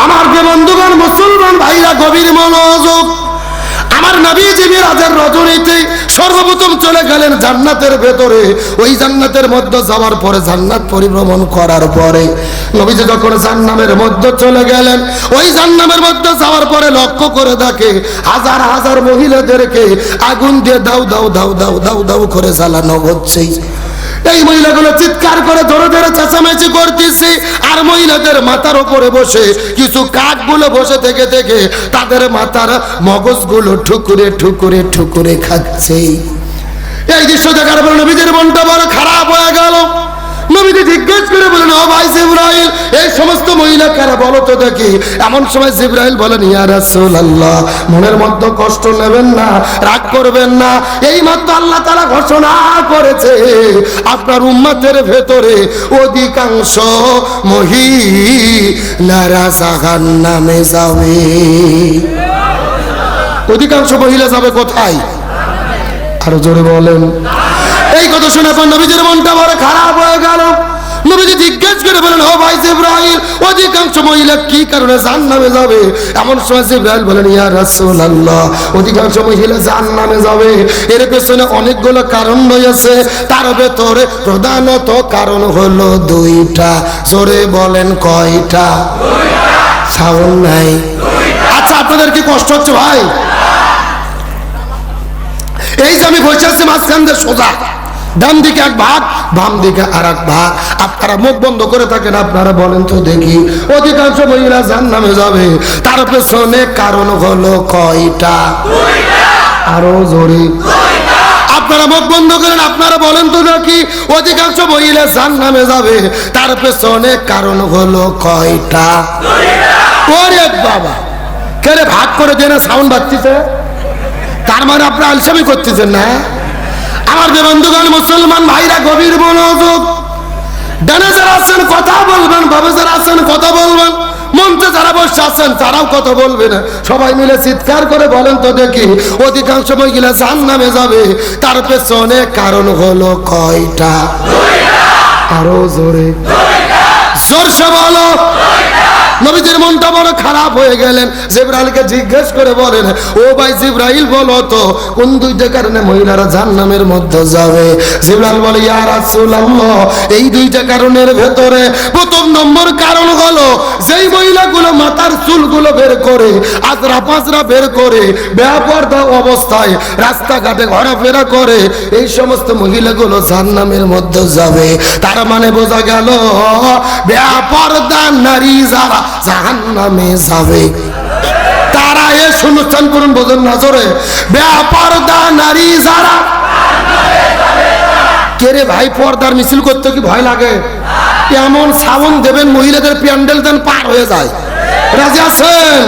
আমার যে বন্ধুগণ মুসলমান ভাইরা গভীর মনোযোগ, আমার নবীজি মিরাজের রজনীতে সর্বপ্রথম চলে গেলেন জান্নাতের ভেতরে। ওই জান্নাতের মধ্যে যাওয়ার পরে, জান্নাত পরিভ্রমণ করার পরে নবীজি যখন জান্নাতের মধ্যে চলে গেলেন, ওই জান্নাতের মধ্যে যাওয়ার পরে লক্ষ্য করে দেখে হাজার হাজার মহিলাদেরকে আগুন দিয়ে দাউ দাউ দাউ দাউ দাউ দাউ করে জ্বালানো হচ্ছে। এই মহিলাগুলো চিৎকার করে ধরে ধরে চেঁচামেচি করতেছে, আর মহিলাদের মাথার উপরে বসে কিছু কাকগুলো বসে থেকে থেকে তাদের মাথার মগজগুলো ঠুকুরে ঠুকুরে ঠুকুরে খাচ্ছে। এই দৃশ্য দেখার পর নবীজির মনটা বড় খারাপ হয়ে গেল। নবীজি জিজ্ঞেস করে বলেন, ও ভাই জিবরাইল, এই সমস্ত মহিলা কারা বলো তো দেখি। এমন সময় জিবরাইল বলেন, ইয়া রাসূলুল্লাহ, মনের মধ্যে কষ্ট নেবেন না, রাগ করবেন না। এই মাত্র আল্লাহ তাআলা ঘোষণা করেছে আপনার উম্মতের ভেতরে অধিকাংশ মহিলারা জাহান্নামে যাবে। অধিকাংশ মহিলা যাবে কোথায়? আরো জোরে বলেন। এই কথা শোনার পর নবীজির মনটা বড় খারাপ হয়ে গেল। নবীজি জিজ্ঞেস করে বলেন, ও ভাই জিবরাইল, অধিকাংশ মহিলা কি কারণে জাহান্নামে যাবে? এমন সময় জিবরাইল বলেন, ইয়া রাসূলুল্লাহ, অধিকাংশ মহিলা জাহান্নামে যাবে এর পেছনে অনেকগুলো কারণ রয়েছে। তার ভেতরে প্রধানত কারণ হলো দুইটা। জোরে বলেন কয়টা? সাউন্ড নাই। আচ্ছা, আপনাদের কি কষ্ট হচ্ছে ভাই? এই যে আমি বসে আছি মাঝখান দিয়ে সোজা, ডান দিকে এক ভাগ, বাম দিকে আর এক ভাগ। আপনারা মুখ বন্ধ করে থাকেন, আপনারা বলেন তো দেখি, অধিকাংশ মহিলা জাহান্নামে যাবে তার পেছনে কারণ হলো কয়টা? আরো জোরে। আপনারা মুখ বন্ধ করেন, আপনারা বলেন তো দেখি, অধিকাংশ মহিলা জাহান্নামে যাবে তার পেছনে কারণ হলো কয়টা? ওরে বাবা, কেন ভাগ করে দেন? সাউন্ড বাজছে, তার মানে আপনারা আলসামি করতেছেন না? আমার যে বন্ধুগণ মুসলমান ভাইরা গভীর মনোযোগ, ডানে যারা আছেন কথা বলবেন, বামে যারা আছেন কথা বলবেন, মঞ্চে যারা বসে আছেন তারাও কথা বলবেন। সবাই মিলে চিৎকার করে বলেন তো দেখি, অধিকাংশ মহিলা জাহান্নামে যাবে তার পেছনে কারণ হলো কয়টা? আরো জোরে, জোরসে বলো। নবীজির মনটা বড় খারাপ হয়ে গেলেন। জিবরাইলকে জিজ্ঞেস করে বলেন, ও ভাই জিবরাইল, বলো তো কোন দুইটা কারণে মহিলারা জাহান্নামের মধ্যে যাবে? জিবরাইল বলে, ইয়া রাসূলুল্লাহ, এই দুইটা কারণের ভেতরে প্রথম নম্বর কারণ হলো যেই মহিলাগুলো মাথার চুলগুলো বের করে, আজরা পাজরা বের করে, বেপরদা অবস্থায় রাস্তাঘাটে ঘোরাফেরা করে, এই সমস্ত মহিলাগুলো জাহান্নামের মধ্যে যাবে। তার মানে বোঝা গেল বেপরদা নারী যারা জাহান্নামে যাবে তারা এ শুনছেন করুন, বোঝেন না জোরে, বেপরদা নারী যারা। কে রে ভাই, পর্দার মিছিল করতে কি ভয় লাগে? এমন সাউন্ড দেবেন মহিলাদের প্যান্ডেল দেন পার হয়ে যায়। রাজি আছেন?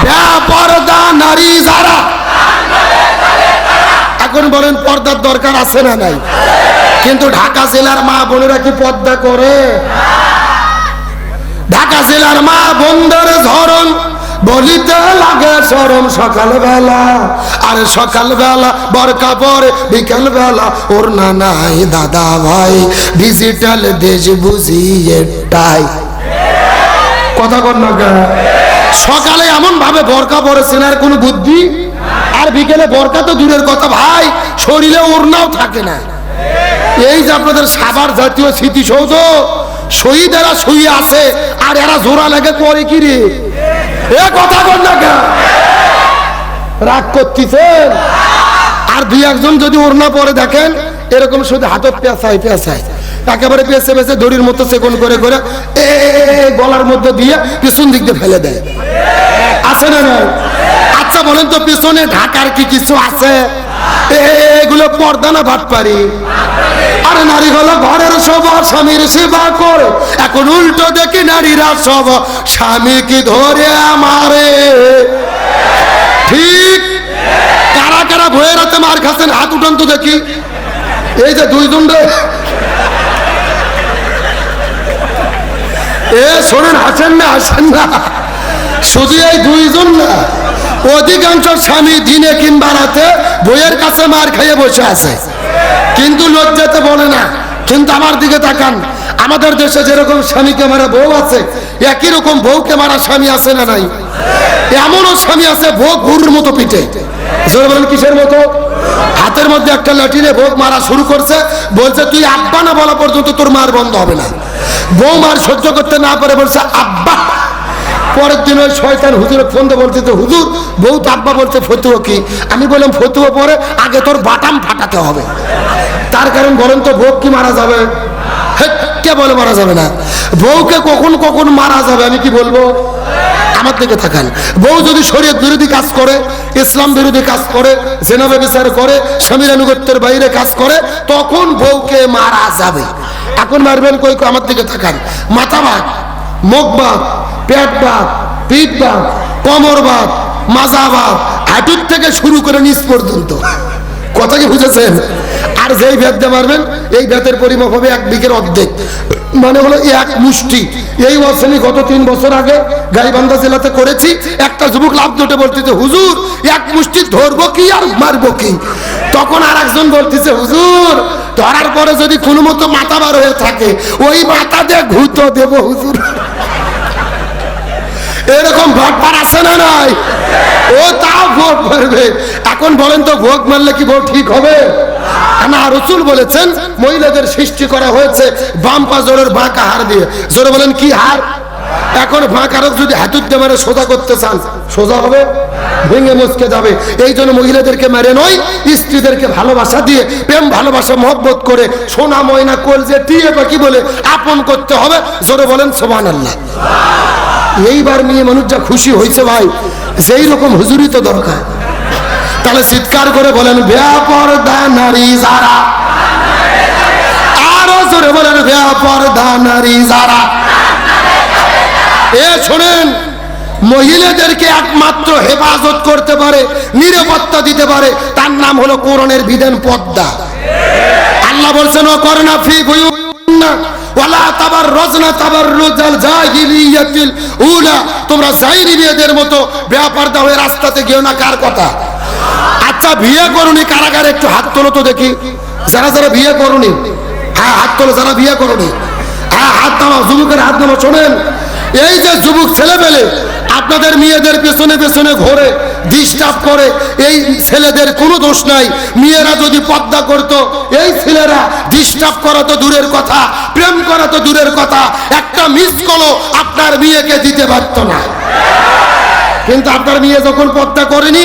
বেপরদা নারী যারা। এখন বলেন পর্দার দরকার আছে না নাই? কিন্তু ঢাকা জেলার মা বোনেরা কি পর্দা করে? ঢাকা জেলার মা বোনদের ধরন বলিতে লাগে শরম। সকালবেলা আর সকালবেলা বরকা পরে, বিকাল বেলা ওর না নাই দাদা ভাই, ডিজিটাল দেশ বুঝি এটাই। কথা কর না, সকালে এমন ভাবে বরকা পরেছেন আর কোনো বুদ্ধি, আর বিকেলে বরকা তো দূরের কথা ভাই, শরীরে ওড়নাও থাকে না। এই যে আপনাদের সাভার জাতীয় স্মৃতিসৌধ, শহীদেরা শুয়ে আছে আর এরা জোড়া লেগে করে কি রে? এ কথা বল না, রাগ করতেছেন? আর দুই একজন যদি ওড়না পরে দেখেন এরকম শুধু হাতত পেঁচায় পেঁচায়, একেবারে পেঁচে পেঁচে দড়ির মতো সেকন করে করে গলার মধ্যে দিয়ে পিছন দিক দিয়ে ফেলে দেয়। আছে না? আচ্ছা বলেন তো, পিছনে ঢাকার কি কিছু আছে? এগুলো পর্দা না বাটপারি? আরে নারী হলো ঘরের সভা, স্বামীর সেবা করে। এখন উল্টো দেখি নারীরা সব স্বামীকে ধরে আমারে। ঠিক? কারা কারা ভয়ে রাতে মার খাচ্ছেন হাত উঠান তো দেখি। এই যে দুইজন রে, শোনেন, হাসেন না, হাসেন না, শুধু এই দুইজন না, অধিকাংশ স্বামী দিনে কিংবা রাতে বইয়ের কাছে মার খাইয়ে বসে আছে, কিন্তু লজ্জাতে বলে না। কিন্তু আমার দিকে তাকান, আমাদের দেশে যেরকম স্বামীকে মারা বউ আছে, একই রকম বউকে মারা স্বামী আছে না নাই? এমনও স্বামী আছে বউ গরুর মতো পিটে। বলেন কিসের মতো? হাতের মধ্যে একটা লাঠিনে বউ মারা শুরু করছে, বলছে তুই আব্বা না বলা পর্যন্ত তোর মার বন্ধ হবে না। বউ মার সহ্য করতে না পারে বলছে আব্বা। পরের দিন ওই শয়তান হুজুরে ফোন দিয়ে বলছে তো হুজুর বউ তো আব্বা বলছে ফতুয়া কি? আমি বললাম ফতুয়া পরে আগে তোর বাটাম ফাটাতে হবে। তার কারণ বলেন তো বউ কি মারা যাবে? কে বলে মারা যাবে না? বউকে কখন কখন মারা যাবে আমি কি বলবো? আমার দিকে থাকান। বউ যদি শরীয়ত বিরোধী কাজ করে, ইসলাম বিরোধী কাজ করে, জিনা ব্যভিচার করে, স্বামীর আনুগত্যের বাইরে কাজ করে, তখন বউকে মারা যাবে। এখন মারবেন কই? আমার দিকে থাকান। মাথা ভাত, মুখ ভাত, পেট ভাত, পিঠ ভাত, কোমর ভাত, মাজা ভাত, হাঁটুর থেকে শুরু করে নিচ পর্যন্ত। কথা কি বুঝেছেন? আর যেই ভেদ দিয়ে মারবেন এই ভেদের পরিমাপ হবে 1 বিঘের অর্ধেক, মানে হলো 1 মুষ্টি। এই ওয়াসনি গত 3 বছর আগে গাইবান্ধা জেলাতে করেছি। একটা যুবক লাভ ধরে বলতেছে হুজুর 1 মুষ্টি ধরবো কি আর মারবো কি? তখন আর একজন বলতেছে হুজুর ধরার পরে যদি কোনো মতো মাথা বার হয়ে থাকে ওই মাথা দিয়ে ঘুতো দেবো হুজুর। এরকম ভোট আছে না নাই? ও তাও ভোট মারবে। এখন বলেন তো ভোট মারলে কি ভোট ঠিক হবে না? রাসূল বলেছেন মহিলাদের সৃষ্টি করা হয়েছে বাম পা জোরের বাঁকা হাড় দিয়ে। জোরে বলেন কি হাড়? এখন বাঁকারক যদি হাতুর দিয়ে মেরে সোজা করতে চান সোজা হবে? ভেঙে মুচকে যাবে। এই জন্য মহিলাদেরকে মেরে নয়, স্ত্রীদেরকে ভালোবাসা দিয়ে প্রেম ভালোবাসা মহব্বত করে সোনা ময়না কলজে টিয়ে পাখি বলে আপন করতে হবে। জোরে বলেন সুবহানাল্লাহ। এইবার মেয়ে মানুষ যা খুশি হয়েছে ভাই, সেই রকম হুজুরি তো দরকার। তাহলে চিৎকার করে বলেন বেপরদা নারী যারা, আরো জোরে বলেন বেপরদা নারী যারা। এ শোনেন, মহিলাদেরকে একমাত্র হেফাজত করতে পারে, নিরাপত্তা দিতে পারে, তার নাম হলো কোরআনের বিধান পর্দা। আল্লাহ বলছেন ও করনা ফি বুয়ুতিনা ওয়ালা তাবাররুজনা তাবাররুজাল জাহিলিয়াতিল উলা, তোমরা জাহিলিয়াদের মতো বেপরদা হয়ে রাস্তাতে গিয়েও না। কার কথা? আচ্ছা বিয়ে করুনি কারাগারে একটু হাত তোলো তো দেখি। যারা যারা বিয়ে করুনি হ্যাঁ হাত তোলো। যারা বিয়ে করুনি হ্যাঁ হাত নামাও। যুবকের হাত নামাও। শোনেন, এই যে যুবক ছেলে পেলে আপনাদের মেয়েদের পেছনে পেছনে ঘোরে ডিস্টার্ব করে, এই ছেলেদের কোনো দোষ নাই। মেয়েরা যদি পর্দা করতো, এই ছেলেরা ডিস্টার্ব করা তো দূরের কথা, প্রেম করা তো দূরের কথা, একটা মিস কলও আপনার মেয়েকে দিতে পারত না। কিন্তু আপনার মেয়ে যখন পর্দা করেনি,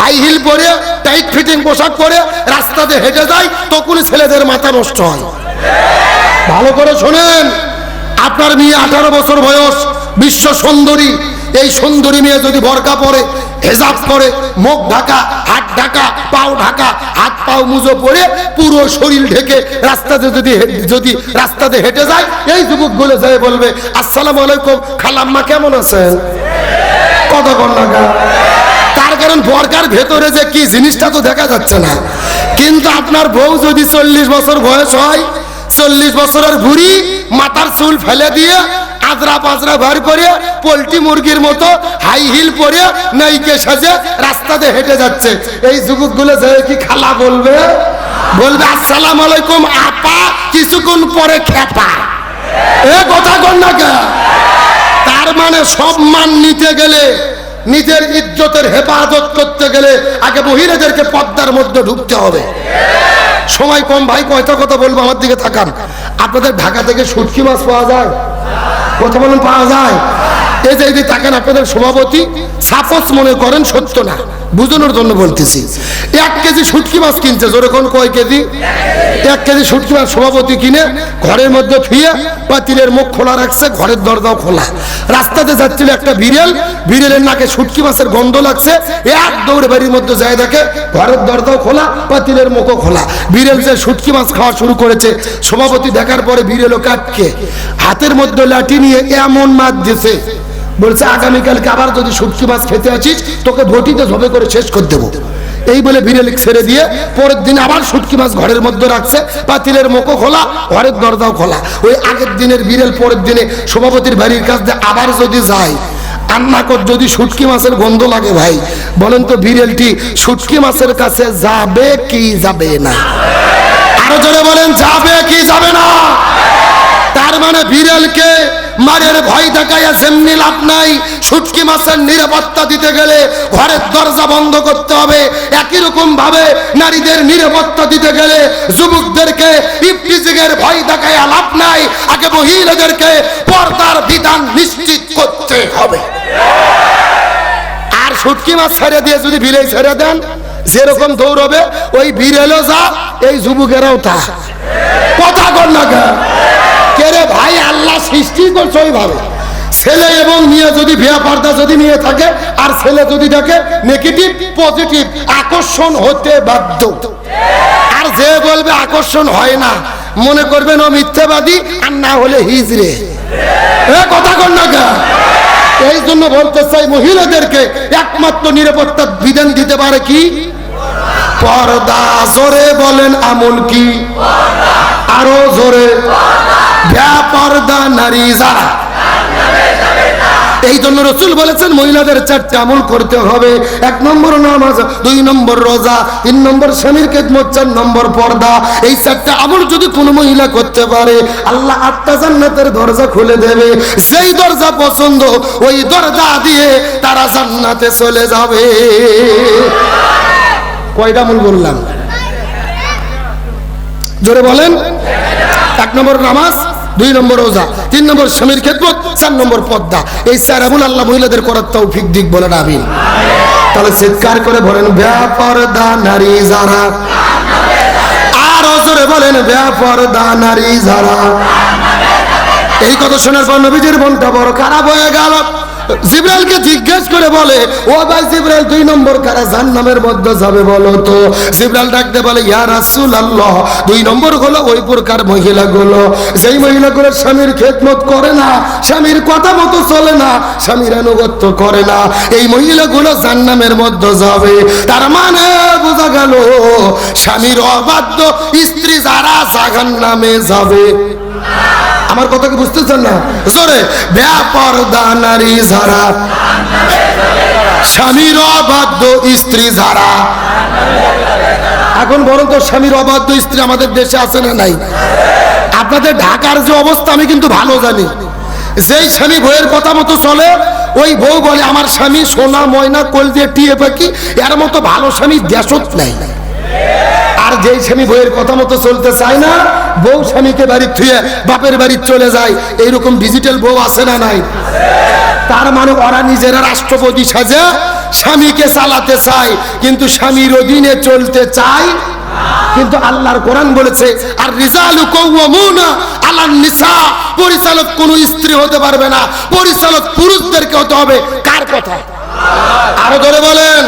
হাই হিল পরে টাইট ফিটিং পোশাক পরে রাস্তাতে হেঁটে যায়, তখন ছেলেদের মাথা নষ্ট হয়। ভালো করে শোনেন, আপনার মেয়ে 18 বছর বয়স, বিশ্ব সুন্দরী। এই সুন্দরী মেয়ে যদি বোরকা পরে, হেজাব করে, মুখ ঢাকা, হাত ঢাকা, পাও ঢাকা, হাত পাও মুজো পরে পুরো শরীর ঢেকে রাস্তাতে যদি রাস্তাতে হেঁটে যায়, এই যুবক গুলো যায় বলবে আসসালামু আলাইকুম খালাম্মা কেমন আছেন? কথা কন না। তার কারণ বোরকার ভেতরে যে কি জিনিসটা তো দেখা যাচ্ছে না। কিন্তু আপনার বউ যদি 40 বছর বয়স হয়, 40 বছরের বুড়ি, মাথার চুল ফেলে দিয়ে আজরা পাজরা বার করে পোল্ট্রি মুরগির মতো হাই হিল পরে নাইকে সাজে রাস্তাতে হেঁটে যাচ্ছে, এই যুবক গুলো যে কি খালা বলবে? বলবে আসসালামু আলাইকুম আপা, কিছুক্ষণ পরে খেপা। এ কথা কন না কে? তার মানে সম্মান নিতে গেলে, নিজের ইজ্জতের হেফাজত করতে গেলে আগে মহিলাদেরকে পর্দার মধ্যে ঢুকতে হবে। সময় কম ভাই, কয়টা কথা বলবো, আমার দিকে তাকান। আপনাদের ঢাকা থেকে শুটকি মাছ পাওয়া যায়? কথা বলেন, পাওয়া যায়? এই যে এই তাকান, আপনাদের সভাপতি সাপোজ মনে করেন সত্য না, বুঝানোর জন্য বলতেছি, 1 কেজি শুটকি মাছ কিনছে। জোরে কোন কয় কেজি? 1 কেজি শুটকি মাছ সভাপতি কিনে ঘরের মধ্যে থুয়ে পাতিলের মুখ খোলা রাখছে, ঘরের দরজাও খোলা। রাস্তাতে যাচ্ছিল একটা বিড়াল, বিড়ালের নাকে শুটকি মাছের গন্ধ লাগছে, এক দৌড়ে বাড়ির মধ্যে যায় দেখে ঘরের দরজাও খোলা, পাতিলের মুখও খোলা। বিড়াল যে শুটকি মাছ খাওয়া শুরু করেছে, সভাপতি দেখার পরে বিড়ালও কাটকে হাতের মধ্যে লাঠি নিয়ে এমন মাছ দিয়েছে, বলছে আগামীকালকে আবার যদি শুটকি মাছ খেতে আছিস তোকে ভটিতে ঝবে করে শেষ করে দেবো। এই বলে বিড়াল ছেড়ে দিয়ে পরের দিন আবার শুটকি মাছ ঘরের মধ্যে রাখছে, পাতিলের মুখও খোলা, ঘরের দরজাও খোলা। ওই আগের দিনের বিড়াল পরের দিনে সভাপতির বাড়ির কাছ দিয়ে আবার যদি যায়, রান্না কর যদি শুটকি মাছের গন্ধ লাগে, ভাই বলেন তো বিড়ালটি শুটকি মাছের কাছে যাবে কি যাবে না? আরো জোরে বলেন, যাবে কি যাবে না? তার মানে বিড়ালকে মারের ভয় দেখাইয়া যেমনি লাভ নাই, শুটকি মাছের নিরাপত্তা দিতে গেলে ঘরের দরজা বন্ধ করতে হবে। একই রকম ভাবে নারীদের নিরাপত্তা দিতে গেলে যুবকদেরকে ইফতিজিংয়ের ভয় দেখাইয়া লাভ নাই, আগে মহিলাদেরকে পর্দার বিধান নিশ্চিত করতে হবে। আর শুটকি মাছ ছেড়ে দিয়ে যদি বিলে ছেড়ে দেন, যেরকম দৌড়বে ওই বিড়ালও যা, এই যুবকেরাও তা। কথা কর না কে রে ভাই, আল্লাহ সৃষ্টি করছে ওইভাবে। ছেলে এবং মেয়ে যদি বিয়া পর্দা যদি নিয়ে থাকে, আর ছেলে যদি দেখে নেগেটিভ পজিটিভ, আকর্ষণ হতে বাধ্য। আর যে বলবে আকর্ষণ হয় না, মনে করবেন ও মিথ্যাবাদী, আর না হলে হিজড়ে। কথা কর না কে। এই জন্য বলতে চাই, মহিলাদেরকে একমাত্র নিরাপত্তার বিধান দিতে পারে কি? পর্দা। জোরে বলেন আমল কি? আরো জোরে। বেপরদা নারী যারা, এই জন্য রাসূল বলেছেন মহিলাদের 4টা আমল করতে হবে। 1 নম্বর নামাজ, 2 নম্বর রোজা, 3 নম্বর স্বামীর খেদমত, 4 নম্বর পর্দা। এই 4টা আমল যদি কোনো মহিলা করতে পারে, আল্লাহ 8টা জান্নাতের দরজা খুলে দেবে। যেই দরজা পছন্দ ওই দরজা দিয়ে তারা জান্নাতে চলে যাবে। কয়টা আমল বললাম? জোরে বলেন। 1 নম্বর নামাজ, 2 নম্বর রোজা, 3 নম্বর স্বামীর খেদমত, 4 নম্বর পর্দা। এই 4 আমল আল্লাহ মহিলাদের করার তৌফিক দিক, বলেন আমিন। তাহলে চিৎকার করে বলেন বেপরদা নারী যারা, আর জোরে বলেন বেপরদা নারী যারা। এই কথা শোনার পর নবীজির মনটা বড় খারাপ হয়ে গেল। জিবরাইলকে জিজ্ঞেস করে বলে, ও ভাই জিবরাইল, 2 নম্বর কারা জান্নামের মধ্যে যাবে বলো তো? জিবরাইল ডাকতে বলে, ইয়া রাসূলুল্লাহ, 2 নম্বর হলো ওই প্রকার মহিলাগুলো যেই মহিলাগুলো স্বামীর খেদমত করে না, স্বামীর কথা মতো চলে না, স্বামীর আনুগত্য করে না, এই মহিলাগুলো জান্নামের মধ্যে যাবে। তার মানে বোঝা গেল স্বামীর অবাধ্য স্ত্রী যারা জাহান্নামে যাবে। আমার কথা কি বুঝতেছেন না? জোরে। বেপরদা নারী যারা, স্বামীর অবাধ্য স্ত্রী যারা। এখন বরং তো স্বামীর অবাধ্য স্ত্রী আমাদের দেশে আছে না নাই? আপনাদের ঢাকার যে অবস্থা আমি কিন্তু ভালো জানি। যেই স্বামী বউয়ের কথা মতো চলে, ওই বউ বলে আমার স্বামী সোনা ময়না কোল দিয়ে টিয়ে পাখি, এর মতো ভালো স্বামী দেশত নাই। আর যেই স্বামী বউয়ের কথা মতো চলতে চায় না, বউ স্বামীকে বাড়ি থুয়ে বাপের বাড়ি চলে যায়, এইরকম ডিজিটাল বউ আছে না নাই? তার মানে ওরা নিজেরা রাষ্ট্রপতি সাজে স্বামীকে চালাতে চায়, কিন্তু স্বামীর অধীনে চলতে চায়। কিন্তু আল্লাহর কোরআন বলেছে, আর রিজালু কাওয়ামুনা আলান নিসা, পরিচালক কোন স্ত্রী হতে পারবে না, পরিচালক পুরুষদেরকে হতে হবে। কার কথা? আরো ধরে বলেন।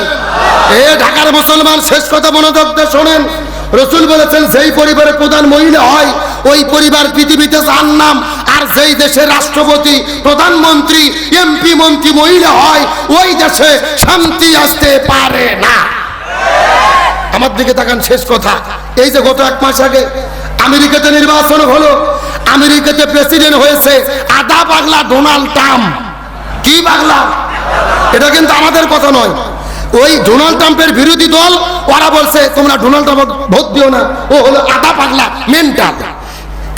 এ ঢাকার মুসলমান, শেষ কথা মনোযোগ দিয়ে শোনেন। রাসূল বলেছেন, যেই পরিবারের প্রধান মহিলা হয় ওই পরিবার পৃথিবীতে জান্নাম। আর যেই দেশের রাষ্ট্রপতি, প্রধানমন্ত্রী, এমপি, মন্ত্রী মহিলা হয় ওই দেশে শান্তি আসতে পারে না। আমার দিকে তাকান, শেষ কথা। এই যে গত 1 মাস আগে আমেরিকাতে নির্বাচন হলো, আমেরিকাতে প্রেসিডেন্ট হয়েছে আধা পাগলা ডোনাল্ড ট্রাম্প। কি পাগলা? এটা কিন্তু আমাদের কথা নয়, ওই ডোনাল্ড ট্রাম্পের বিরোধী দল ওরা বলছে তোমরা ডোনাল্ড ট্রাম্প ভোট দিও না, ও হলো আধা পাগলা, মেন্টাল।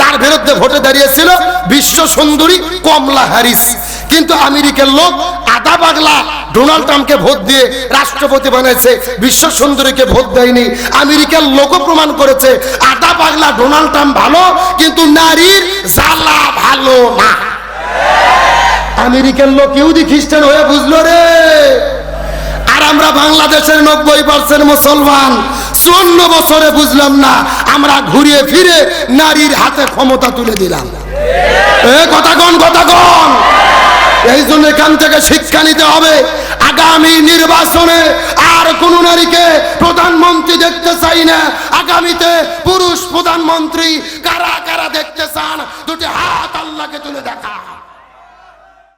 তার বিরুদ্ধে ভোটে দাঁড়িয়েছিল বিশ্ব সুন্দরী কমলা হ্যারিস। কিন্তু আমেরিকার লোক আধা পাগলা ডোনাল্ড ট্রাম্পকে ভোট দিয়ে রাষ্ট্রপতি বানাইছে, বিশ্ব সুন্দরীকে ভোট দেয়নি। আমেরিকার লোকও প্রমাণ করেছে আধা পাগলা ডোনাল্ড ট্রাম্প ভালো, কিন্তু নারীর জ্বালা ভালো না। আমেরিকার লোক ইহুদি খ্রিস্টান হয়ে বুঝলো রে। আর আমরা বাংলাদেশের 90% মুসলমান 54 বছরে বুঝলাম না, আমরা ঘুরিয়ে ফিরে নারীর হাতে ক্ষমতা তুলে দিলাম। কথা কন, কথা কন। এই জন্য এখান থেকে শিক্ষা নিতে হবে। আগামী নির্বাচনে আর কোন নারীকে প্রধানমন্ত্রী দেখতে চাই না। আগামীতে পুরুষ প্রধানমন্ত্রী কারা কারা দেখতে চান? দুটি হাত আল্লাহকে তুলে দেখা।